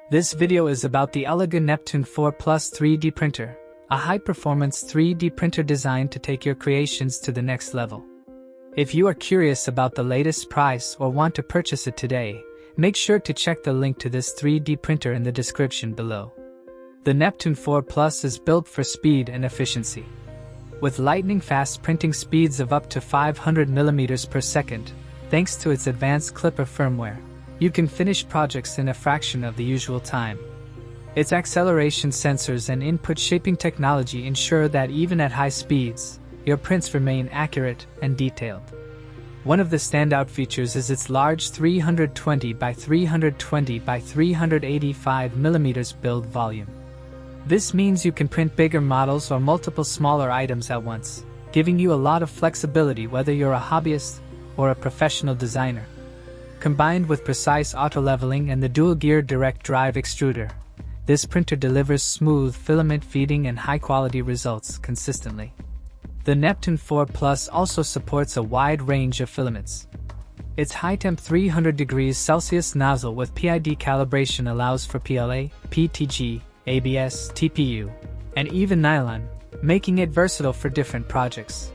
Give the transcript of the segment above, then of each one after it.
This video is about the ELEGOO Neptune 4 Plus 3D printer, a high-performance 3D printer designed to take your creations to the next level. If you are curious about the latest price or want to purchase it today, make sure to check the link to this 3D printer in the description below. The Neptune 4 Plus is built for speed and efficiency. With lightning-fast printing speeds of up to 500 mm per second, thanks to its advanced Klipper firmware, you can finish projects in a fraction of the usual time. Its acceleration sensors and input shaping technology ensure that even at high speeds, your prints remain accurate and detailed. One of the standout features is its large 320 by 320 by 385 mm build volume. This means you can print bigger models or multiple smaller items at once, giving you a lot of flexibility whether you're a hobbyist or a professional designer. Combined with precise auto-leveling and the dual-gear direct drive extruder, this printer delivers smooth filament feeding and high-quality results consistently. The Neptune 4 Plus also supports a wide range of filaments. Its high-temp 300 degrees Celsius nozzle with PID calibration allows for PLA, PTG, ABS, TPU, and even nylon, making it versatile for different projects.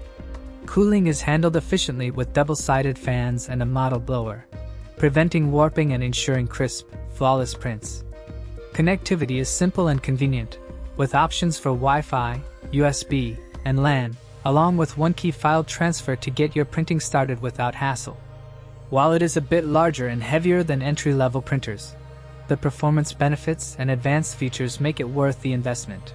Cooling is handled efficiently with double-sided fans and a model blower, preventing warping and ensuring crisp, flawless prints. Connectivity is simple and convenient, with options for Wi-Fi, USB, and LAN, along with one-key file transfer to get your printing started without hassle. While it is a bit larger and heavier than entry-level printers, the performance benefits and advanced features make it worth the investment.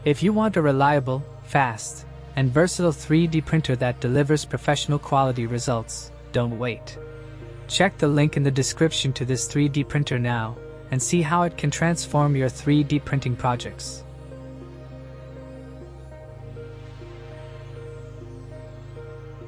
If you want a reliable, fast, and versatile 3D printer that delivers professional quality results, don't wait. Check the link in the description to this 3D printer now and see how it can transform your 3D printing projects.